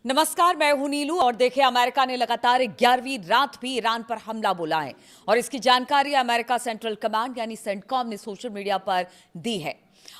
नमस्कार, मैं हूं नीलू और देखिए अमेरिका ने लगातार 11वीं रात भी ईरान पर हमला बोला है और इसकी जानकारी अमेरिका सेंट्रल कमांड यानी सेंटकॉम ने सोशल मीडिया पर दी है।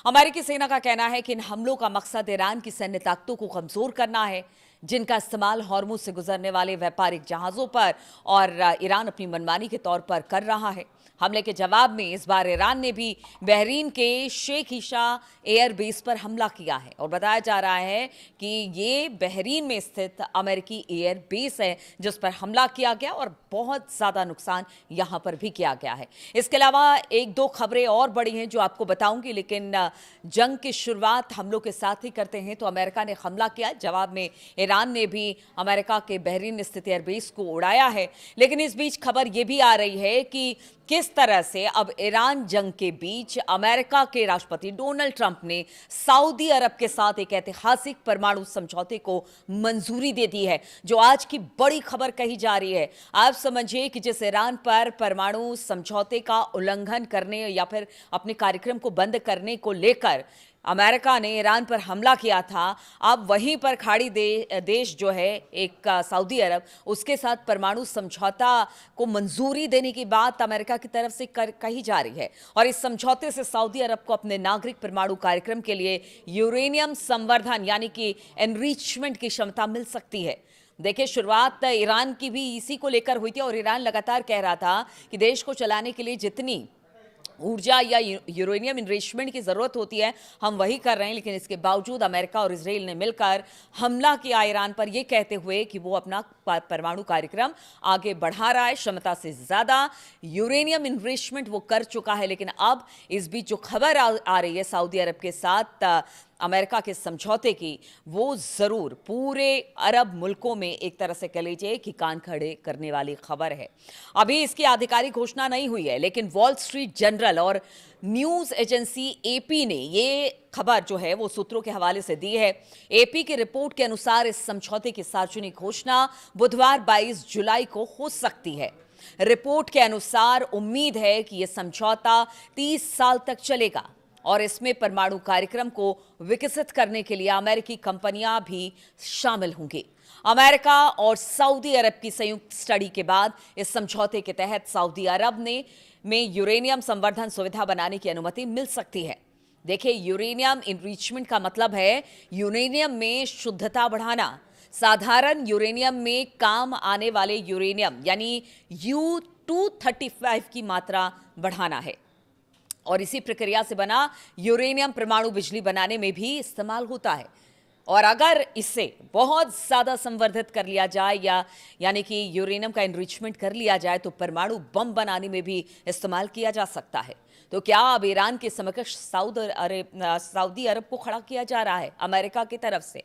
अमेरिकी सेना का कहना है कि इन हमलों का मकसद ईरान की सैन्य ताकतों को कमजोर करना है, जिनका इस्तेमाल हॉर्मुज से गुजरने वाले व्यापारिक जहाजों पर और ईरान अपनी मनमानी के तौर पर कर रहा है। हमले के जवाब में इस बार ईरान ने भी बहरीन के शेख ईशा एयर बेस पर हमला किया है और बताया जा रहा है कि ये बहरीन में स्थित अमेरिकी एयर बेस है जिस पर हमला किया गया और बहुत ज्यादा नुकसान यहां पर भी किया गया है। इसके अलावा एक दो खबरें और बड़ी हैं जो आपको बताऊंगी, लेकिन जंग की शुरुआत हमलों के साथ ही करते हैं। तो अमेरिका ने हमला किया, जवाब में ईरान ने भी अमेरिका के बहरीन स्थित एयरबेस को उड़ाया है। लेकिन इस बीच खबर यह भी आ रही है कि किस तरह से अब ईरान जंग के बीच अमेरिका के राष्ट्रपति डोनाल्ड ट्रंप ने सऊदी अरब के साथ एक ऐतिहासिक परमाणु समझौते को मंजूरी दे दी है, जो आज की बड़ी खबर कही जा रही है। आप समझिए कि जिस ईरान पर परमाणु समझौते का उल्लंघन करने या फिर अपने कार्यक्रम को बंद करने को लेकर अमेरिका ने ईरान पर हमला किया था, अब वहीं पर खाड़ी देश जो है एक सऊदी अरब, उसके साथ परमाणु समझौता को मंजूरी देने की बात अमेरिका की तरफ से कही जा रही है। और इस समझौते से सऊदी अरब को अपने नागरिक परमाणु कार्यक्रम के लिए यूरेनियम संवर्धन यानी कि एनरिचमेंट की क्षमता मिल सकती है। देखिए, शुरुआत ईरान की भी इसी को लेकर हुई थी और ईरान लगातार कह रहा था कि देश को चलाने के लिए जितनी ऊर्जा या यूरेनियम इनरिचमेंट की जरूरत होती है हम वही कर रहे हैं। लेकिन इसके बावजूद अमेरिका और इजराइल ने मिलकर हमला किया ईरान पर, यह कहते हुए कि वो अपना परमाणु कार्यक्रम आगे बढ़ा रहा है, क्षमता से ज्यादा यूरेनियम इनरिचमेंट वो कर चुका है। लेकिन अब इस बीच जो खबर आ रही है सऊदी अरब के साथ अमेरिका के समझौते की, वो जरूर पूरे अरब मुल्कों में एक तरह से कह लीजिए कि कान खड़े करने वाली खबर है। अभी इसकी आधिकारिक घोषणा नहीं हुई है, लेकिन वॉल स्ट्रीट जर्नल और न्यूज एजेंसी एपी ने ये खबर जो है वो सूत्रों के हवाले से दी है। एपी की रिपोर्ट के अनुसार इस समझौते की सार्वजनिक घोषणा बुधवार 22 जुलाई को हो सकती है। रिपोर्ट के अनुसार उम्मीद है कि यह समझौता 30 साल तक चलेगा और इसमें परमाणु कार्यक्रम को विकसित करने के लिए अमेरिकी कंपनियां भी शामिल होंगी। अमेरिका और सऊदी अरब की संयुक्त स्टडी के बाद इस समझौते के तहत सऊदी अरब में यूरेनियम संवर्धन सुविधा बनाने की अनुमति मिल सकती है। देखिए, यूरेनियम इनरिचमेंट का मतलब है यूरेनियम में शुद्धता बढ़ाना, साधारण यूरेनियम में काम आने वाले यूरेनियम यानी U-235 की मात्रा बढ़ाना है और इसी प्रक्रिया से बना यूरेनियम परमाणु बिजली बनाने में भी इस्तेमाल होता है। और अगर इसे बहुत ज्यादा संवर्धित कर लिया जाए यानी कि यूरेनियम का एनरिचमेंट कर लिया जाए तो परमाणु बम बनाने में भी इस्तेमाल किया जा सकता है। तो क्या अब ईरान के समकक्ष सऊदी अरब को खड़ा किया जा रहा है अमेरिका की तरफ से?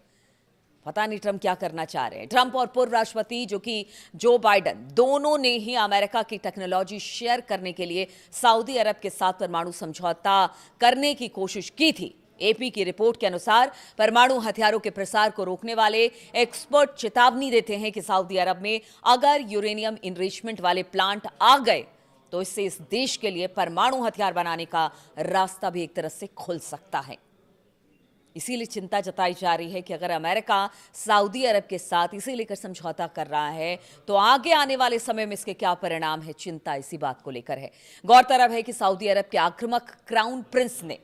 पता नहीं ट्रंप क्या करना चाह रहे हैं। ट्रंप और पूर्व राष्ट्रपति जो कि जो बाइडेन, दोनों ने ही अमेरिका की टेक्नोलॉजी शेयर करने के लिए सऊदी अरब के साथ परमाणु समझौता करने की कोशिश की थी। एपी की रिपोर्ट के अनुसार परमाणु हथियारों के प्रसार को रोकने वाले एक्सपर्ट चेतावनी देते हैं कि सऊदी अरब में अगर यूरेनियम इनरिचमेंट वाले प्लांट आ गए तो इससे इस देश के लिए परमाणु हथियार बनाने का रास्ता भी एक तरह से खुल सकता है। इसीलिए चिंता जताई जा रही है कि अगर अमेरिका सऊदी अरब के साथ इसे लेकर समझौता कर रहा है तो आगे आने वाले समय में इसके क्या परिणाम है, चिंता इसी बात को लेकर है। गौरतलब है कि सऊदी अरब के आक्रामक क्राउन प्रिंस ने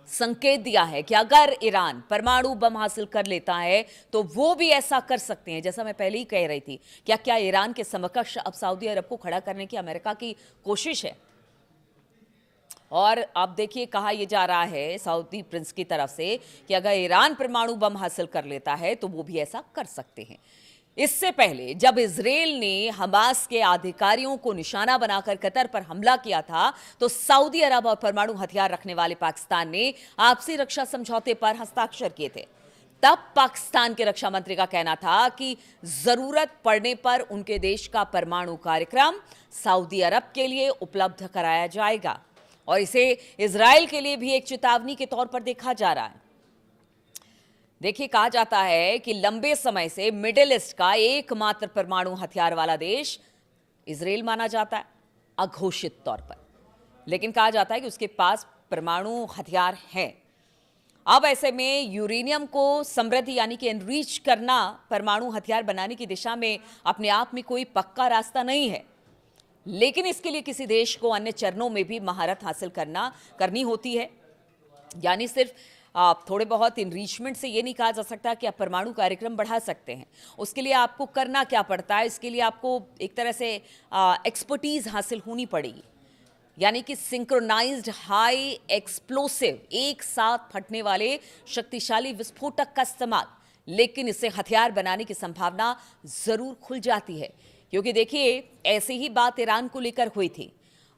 संकेत दिया है कि अगर ईरान परमाणु बम हासिल कर लेता है तो वो भी ऐसा कर सकते हैं। जैसा मैं पहले ही कह रही थी, क्या ईरान के समकक्ष अब सऊदी अरब को खड़ा करने की अमेरिका की कोशिश है? और अब देखिए, कहा यह जा रहा है सऊदी प्रिंस की तरफ से कि अगर ईरान परमाणु बम हासिल कर लेता है तो वो भी ऐसा कर सकते हैं। इससे पहले जब इजराइल ने हमास के अधिकारियों को निशाना बनाकर कतर पर हमला किया था तो सऊदी अरब और परमाणु हथियार रखने वाले पाकिस्तान ने आपसी रक्षा समझौते पर हस्ताक्षर किए थे। तब पाकिस्तान के रक्षा मंत्री का कहना था कि जरूरत पड़ने पर उनके देश का परमाणु कार्यक्रम सऊदी अरब के लिए उपलब्ध कराया जाएगा और इसे इजराइल के लिए भी एक चेतावनी के तौर पर देखा जा रहा है। देखिए, कहा जाता है कि लंबे समय से मिडिल ईस्ट का एकमात्र परमाणु हथियार वाला देश इजराइल माना जाता है अघोषित तौर पर, लेकिन कहा जाता है कि उसके पास परमाणु हथियार है। अब ऐसे में यूरेनियम को समृद्ध यानी कि एनरिच करना परमाणु हथियार बनाने की दिशा में अपने आप में कोई पक्का रास्ता नहीं है, लेकिन इसके लिए किसी देश को अन्य चरणों में भी महारत हासिल करनी होती है। यानी सिर्फ आप थोड़े बहुत इनरिचमेंट से ये नहीं कहा जा सकता कि आप परमाणु कार्यक्रम बढ़ा सकते हैं। उसके लिए आपको करना क्या पड़ता है, इसके लिए आपको एक तरह से एक्सपर्टीज हासिल होनी पड़ेगी, यानी कि सिंक्रोनाइज्ड हाई एक्सप्लोसिव, एक साथ फटने वाले शक्तिशाली विस्फोटक का इस्तेमाल। लेकिन इससे हथियार बनाने की संभावना जरूर खुल जाती है, क्योंकि देखिए ऐसी ही बात ईरान को लेकर हुई थी।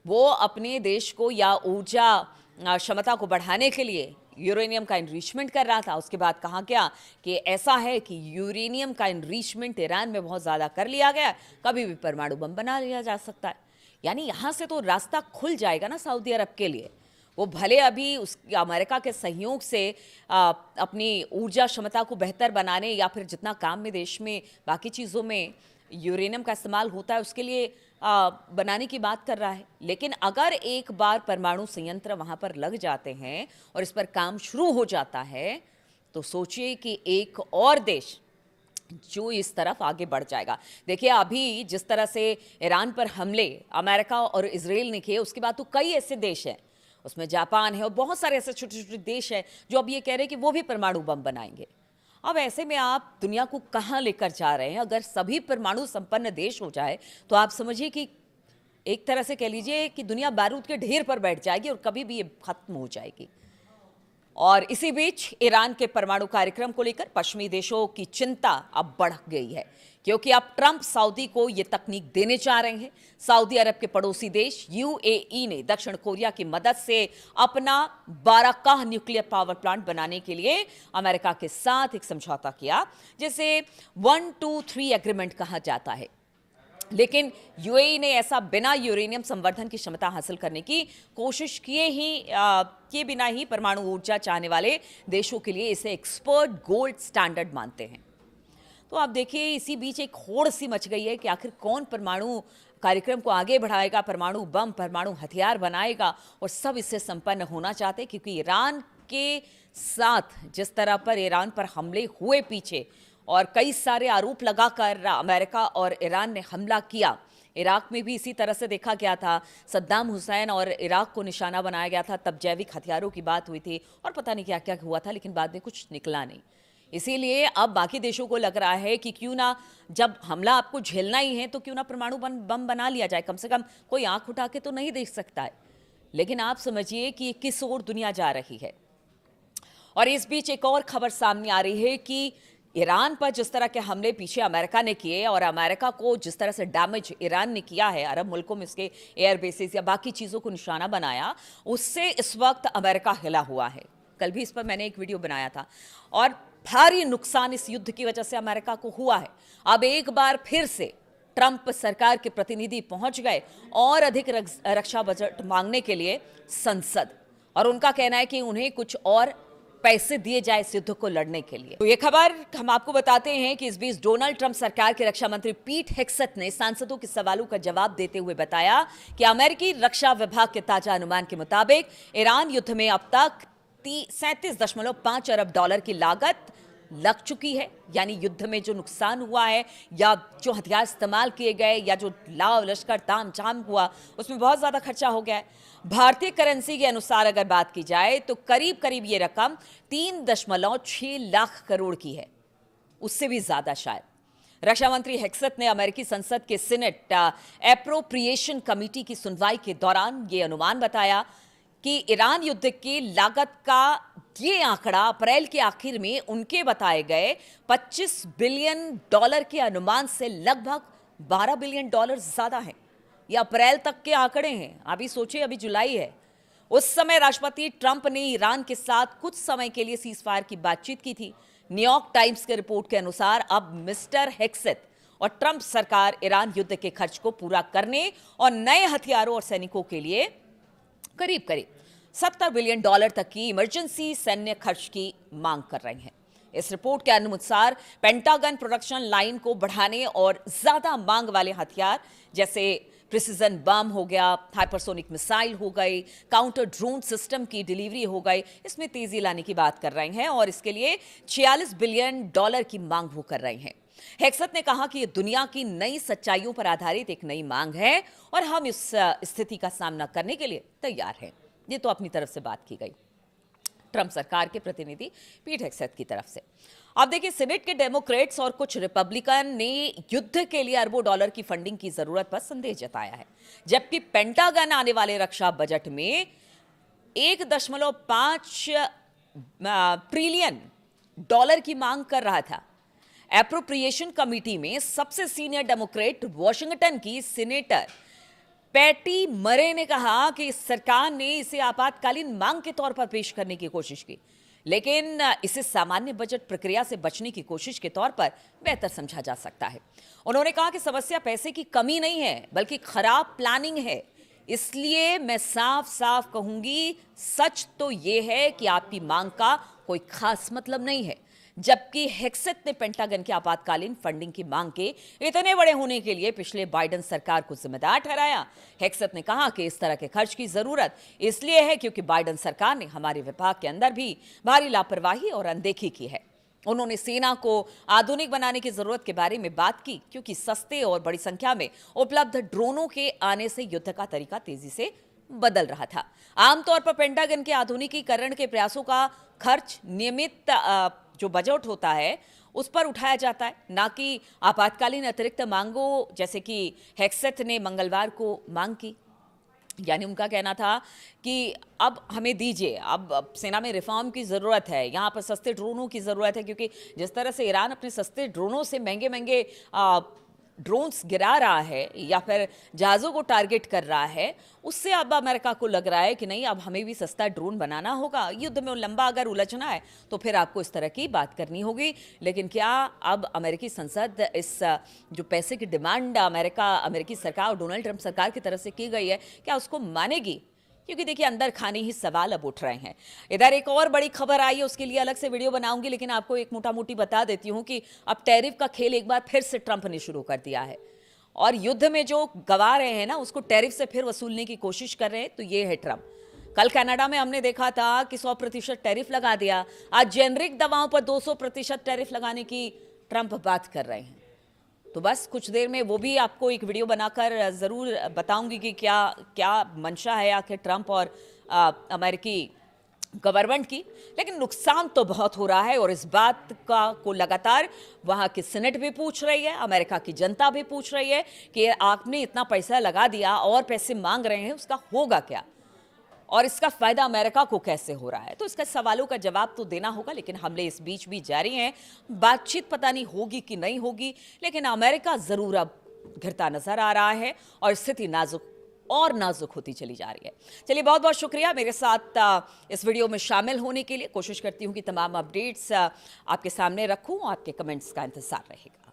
वो अपने देश को या ऊर्जा क्षमता को बढ़ाने के लिए यूरेनियम का इनरिचमेंट कर रहा था। उसके बाद कहा गया कि ऐसा है कि यूरेनियम का इनरिचमेंट ईरान में बहुत ज़्यादा कर लिया गया, कभी भी परमाणु बम बना लिया जा सकता है। यानी यहाँ से तो रास्ता खुल जाएगा ना सऊदी अरब के लिए। वो भले अभी उस अमेरिका के सहयोग से अपनी ऊर्जा क्षमता को बेहतर बनाने या फिर जितना काम में देश में बाकी चीज़ों में यूरेनियम का इस्तेमाल होता है उसके लिए बनाने की बात कर रहा है, लेकिन अगर एक बार परमाणु संयंत्र वहां पर लग जाते हैं और इस पर काम शुरू हो जाता है, तो सोचिए कि एक और देश जो इस तरफ आगे बढ़ जाएगा। देखिए अभी जिस तरह से ईरान पर हमले अमेरिका और इजराइल ने किए, उसके बाद तो कई ऐसे देश हैं, उसमें जापान है और बहुत सारे ऐसे छोटे छोटे देश हैं जो अब ये कह रहे हैं कि वो भी परमाणु बम बनाएंगे। अब ऐसे में आप दुनिया को कहां लेकर जा रहे हैं? अगर सभी परमाणु संपन्न देश हो जाए तो आप समझिए कि एक तरह से कह लीजिए कि दुनिया बारूद के ढेर पर बैठ जाएगी और कभी भी ये खत्म हो जाएगी। और इसी बीच ईरान के परमाणु कार्यक्रम को लेकर पश्चिमी देशों की चिंता अब बढ़ गई है, क्योंकि अब ट्रंप सऊदी को ये तकनीक देने जा रहे हैं। सऊदी अरब के पड़ोसी देश यूएई ने दक्षिण कोरिया की मदद से अपना बाराकाह न्यूक्लियर पावर प्लांट बनाने के लिए अमेरिका के साथ एक समझौता किया, जिसे 1-2-3 एग्रीमेंट कहा जाता है। लेकिन यूएई ने ऐसा बिना यूरेनियम संवर्धन की क्षमता हासिल करने की कोशिश किए बिना ही परमाणु ऊर्जा चाहने वाले देशों के लिए इसे एक्सपर्ट गोल्ड स्टैंडर्ड मानते हैं। तो आप देखिए इसी बीच एक होड़ सी मच गई है कि आखिर कौन परमाणु कार्यक्रम को आगे बढ़ाएगा, परमाणु बम, परमाणु हथियार बनाएगा, और सब इससे संपन्न होना चाहते हैं, क्योंकि ईरान के साथ जिस तरह पर ईरान पर हमले हुए पीछे और कई सारे आरोप लगाकर अमेरिका और ईरान ने हमला किया। इराक में भी इसी तरह से देखा गया था, सद्दाम हुसैन और इराक को निशाना बनाया गया था, तब जैविक हथियारों की बात हुई थी और पता नहीं क्या क्या हुआ था, लेकिन बाद में कुछ निकला नहीं। इसीलिए अब बाकी देशों को लग रहा है कि क्यों ना, जब हमला आपको झेलना ही है तो क्यों ना परमाणु बम बना लिया जाए, कम से कम कोई आंख उठा के तो नहीं देख सकता है। लेकिन आप समझिए कि किस ओर दुनिया जा रही है। और इस बीच एक और खबर सामने आ रही है कि ईरान पर जिस तरह के हमले पीछे अमेरिका ने किए और अमेरिका को जिस तरह से डैमेज ईरान ने किया है, अरब मुल्कों में इसके एयर बेसिस या बाकी चीज़ों को निशाना बनाया, उससे इस वक्त अमेरिका हिला हुआ है। कल भी इस पर मैंने एक वीडियो बनाया था और भारी नुकसान इस युद्ध की वजह से अमेरिका को हुआ है। अब एक बार फिर से ट्रंप सरकार के प्रतिनिधि पहुंच गए और अधिक रक्षा बजट मांगने के लिए संसद, और उनका कहना है कि उन्हें कुछ और पैसे दिए जाए इस युद्ध को लड़ने के लिए। तो ये खबर हम आपको बताते हैं कि इस बीच डोनाल्ड ट्रंप सरकार के रक्षा मंत्री पीट हेग्सेथ ने सांसदों के सवालों का जवाब देते हुए बताया कि अमेरिकी रक्षा विभाग के ताजा अनुमान के मुताबिक ईरान युद्ध में अब तक 37.5 अरब डॉलर की लागत लग चुकी है। यानी युद्ध में जो नुकसान हुआ है या जो हथियार इस्तेमाल किए गए या जो लाव लश्कर ताम झाम हुआ, उसमें बहुत ज्यादा खर्चा हो गया है। भारतीय करेंसी के अनुसार अगर बात की जाए तो करीब करीब ये रकम 3.6 लाख करोड़ की है, उससे भी ज्यादा शायद। रक्षा मंत्री हेग्सेथ ने अमेरिकी संसद के सीनेट एप्रोप्रिएशन कमेटी की सुनवाई के दौरान ये अनुमान बताया कि ईरान युद्ध की लागत का ये आंकड़ा अप्रैल के आखिर में उनके बताए गए 25 बिलियन डॉलर के अनुमान से लगभग 12 बिलियन डॉलर ज्यादा है। ये अप्रैल तक के आंकड़े हैं। अभी सोचिए, अभी जुलाई है। उस समय राष्ट्रपति ट्रंप ने ईरान के साथ कुछ समय के लिए सीज फायर की बातचीत की थी। न्यूयॉर्क टाइम्स के रिपोर्ट के अनुसार अब मिस्टर हेग्सेथ और ट्रंप सरकार ईरान युद्ध के खर्च को पूरा करने और नए हथियारों और सैनिकों के लिए करीब करीब 70 बिलियन डॉलर तक की इमरजेंसी सैन्य खर्च की मांग कर रहे हैं। इस रिपोर्ट के अनुसार पेंटागन प्रोडक्शन लाइन को बढ़ाने और ज्यादा मांग वाले हथियार जैसे प्रिसिजन बम हो गया, हाइपरसोनिक मिसाइल हो गई, काउंटर ड्रोन सिस्टम की डिलीवरी हो गई, इसमें तेजी लाने की बात कर रहे हैं और इसके लिए $46 बिलियन की मांग वो कर रहे हैं। हेक्सत ने कहा कि ये दुनिया की नई सच्चाइयों पर आधारित एक नई मांग है और हम इस स्थिति का सामना करने के लिए तैयार हैं। ये तो अपनी तरफ से बात की गई ट्रंप सरकार के प्रतिनिधि पीट हेक्सेथ की तरफ से। अब देखिए, सीनेट के डेमोक्रेट्स और कुछ रिपब्लिकन ने युद्ध के लिए अरबों डॉलर की फंडिंग की जरूरत पर संदेह जताया है, जबकि पेंटागन आने वाले रक्षा बजट में 1.5 ट्रिलियन डॉलर की मांग कर रहा था। एप्रोप्रिएशन कमेटी में सबसे सीनियर डेमोक्रेट वॉशिंगटन की सीनेटर पैटी मरे ने कहा कि सरकार ने इसे आपातकालीन मांग के तौर पर पेश करने की कोशिश की, लेकिन इसे सामान्य बजट प्रक्रिया से बचने की कोशिश के तौर पर बेहतर समझा जा सकता है। उन्होंने कहा कि समस्या पैसे की कमी नहीं है, बल्कि खराब प्लानिंग है। इसलिए मैं साफ साफ कहूंगी, सच तो यह है कि आपकी मांग का कोई खास मतलब नहीं है। जबकि हेक्सेथ ने पेंटागन की आपातकालीन फंडिंग की मांग के इतने बड़े होने के लिए पिछले बाइडेन सरकार को जिम्मेदार ठहराया। हेक्सेथ ने कहा कि इस तरह के खर्च की जरूरत इसलिए है क्योंकि बाइडेन सरकार ने हमारे विभाग के अंदर भी भारी लापरवाही और अनदेखी की है। उन्होंने सेना को आधुनिक बनाने की जरूरत के बारे में बात की, क्योंकि सस्ते और बड़ी संख्या में उपलब्ध ड्रोनों के आने से युद्ध का तरीका तेजी से बदल रहा था। आमतौर पर पेंटागन के आधुनिकीकरण के प्रयासों का खर्च नियमित जो बजट होता है उस पर उठाया जाता है, ना कि आपातकालीन अतिरिक्त मांगों जैसे कि हेक्सेथ ने मंगलवार को मांग की। यानी उनका कहना था कि अब हमें दीजिए, अब सेना में रिफॉर्म की ज़रूरत है, यहाँ पर सस्ते ड्रोनों की ज़रूरत है, क्योंकि जिस तरह से ईरान अपने सस्ते ड्रोनों से महंगे महंगे ड्रोन्स गिरा रहा है या फिर जहाज़ों को टारगेट कर रहा है, उससे अब अमेरिका को लग रहा है कि नहीं, अब हमें भी सस्ता ड्रोन बनाना होगा। युद्ध में लंबा अगर उलझना है तो फिर आपको इस तरह की बात करनी होगी। लेकिन क्या अब अमेरिकी संसद इस जो पैसे की डिमांड अमेरिकी सरकार और डोनाल्ड ट्रंप सरकार की तरफ से की गई है, क्या उसको मानेगी? क्योंकि देखिए, अंदर खाने ही सवाल अब उठ रहे हैं। इधर एक और बड़ी खबर आई है, उसके लिए अलग से वीडियो बनाऊंगी, लेकिन आपको एक मोटा मोटी बता देती हूं कि अब टैरिफ का खेल एक बार फिर से ट्रंप ने शुरू कर दिया है और युद्ध में जो गवा रहे हैं ना, उसको टैरिफ से फिर वसूलने की कोशिश कर रहे हैं। तो ये है ट्रंप। कल कनाडा में हमने देखा था कि 100% टैरिफ लगा दिया। आज जेनरिक दवाओं पर 200% टैरिफ लगाने की ट्रंप बात कर रहे हैं। तो बस कुछ देर में वो भी आपको एक वीडियो बनाकर ज़रूर बताऊंगी कि क्या क्या मंशा है आखिर ट्रंप और अमेरिकी गवर्नमेंट की। लेकिन नुकसान तो बहुत हो रहा है और इस बात को लगातार वहाँ की सीनेट भी पूछ रही है, अमेरिका की जनता भी पूछ रही है कि आपने इतना पैसा लगा दिया और पैसे मांग रहे हैं, उसका होगा क्या और इसका फायदा अमेरिका को कैसे हो रहा है। तो इसका सवालों का जवाब तो देना होगा, लेकिन हमले इस बीच भी जारी हैं। बातचीत पता नहीं होगी कि नहीं होगी, लेकिन अमेरिका जरूर अब घिरता नजर आ रहा है और स्थिति नाजुक होती चली जा रही है। चलिए, बहुत बहुत शुक्रिया मेरे साथ इस वीडियो में शामिल होने के लिए। कोशिश करती हूँ कि तमाम अपडेट्स आपके सामने रखूँ। आपके कमेंट्स का इंतजार रहेगा।